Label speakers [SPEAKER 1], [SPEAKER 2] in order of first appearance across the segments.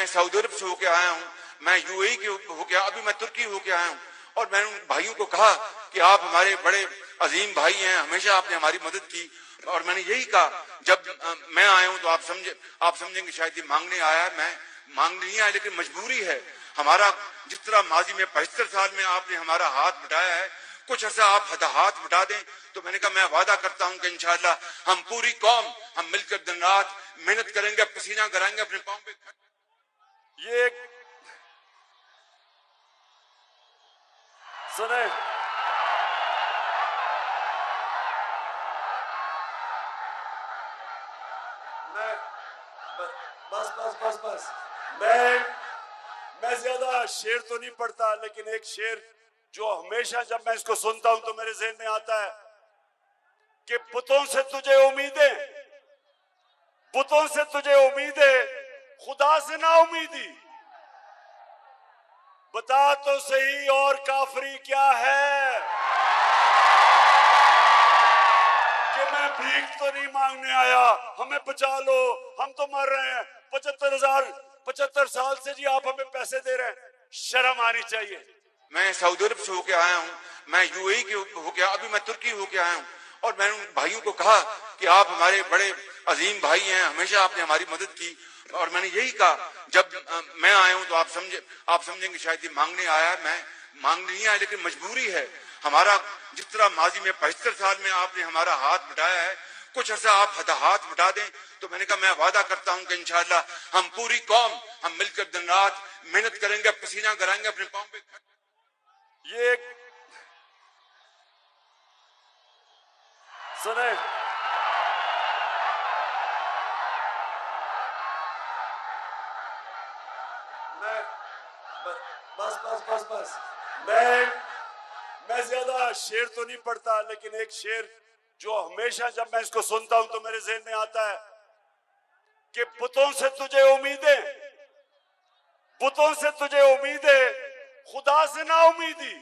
[SPEAKER 1] मैं सऊदी अरब से होके आया हूँ, मैं यूएई के होके, अभी मैं तुर्की होके आया हूँ। और मैंने उन भाइयों को कहा कि आप हमारे बड़े अजीम भाई हैं, हमेशा आपने हमारी मदद की। और मैंने यही कहा, जब मैं आया हूँ तो आप समझेंगे शायद ये मांगने आया, मैं मांगने नहीं आया, लेकिन मजबूरी है हमारा। जिस तरह माजी में 75 साल में आपने हमारा हाथ बटाया है, कुछ ऐसा आप हाथ बटा दें। तो मैंने कहा मैं वादा करता हूं कि इंशाअल्लाह हम पूरी कौम हम मिलकर दिन रात मेहनत करेंगे, पसीना कराएंगे अपने पांव पे।
[SPEAKER 2] ये सुने, मैं बस बस बस बस मैं ज्यादा शेर तो नहीं पढ़ता, लेकिन एक शेर जो हमेशा जब मैं इसको सुनता हूं तो मेरे ज़हन में आता है कि बुतों से तुझे उम्मीदें, बुतों से तुझे उम्मीदें, खुदा से ना उम्मीदी। बता तो सही और काफरी क्या है, कि मैं भीख तो नहीं मांगने आया, हमें बचा लो, हम तो मर रहे हैं। 75 साल से जी आप हमें पैसे दे रहे हैं, शर्म आनी चाहिए।
[SPEAKER 1] मैं सऊदी अरब से होके आया हूँ, मैं यूएई के होके, अभी मैं तुर्की होके आया हूँ। और मैंने उन भाइयों को कहा कि आप हमारे बड़े अजीम भाई हैं, हमेशा आपने हमारी मदद की। और मैंने यही कहा, जब मैं आया हूँ तो आप समझेंगे शायद ये मांगने आया, मैं मांगने नहीं आया, लेकिन मजबूरी है हमारा। जिस तरह माजी में 75 साल में आपने हमारा हाथ बटाया है, कुछ ऐसा आप हाथ बटा दें। तो मैंने कहा मैं वादा करता हूं कि इंशाअल्लाह हम पूरी कौम हम मिलकर दिन रात मेहनत करेंगे, पसीना कराएंगे अपने पांव पे।
[SPEAKER 2] ये सुने, मैं बस बस बस बस मैं ज्यादा शेर तो नहीं पढ़ता, लेकिन एक शेर जो हमेशा जब मैं इसको सुनता हूं तो मेरे ज़हन में आता है कि बुतों से तुझे उम्मीदें, बुतों से तुझे उम्मीदें, खुदा से ना उम्मीदी।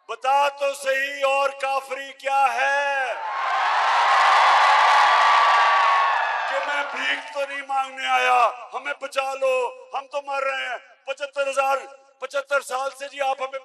[SPEAKER 2] बता तो सही और काफरी क्या है, कि मैं भीख तो नहीं मांगने आया, हमें बचा लो, हम तो मर रहे हैं। 75 साल से जी आप हमें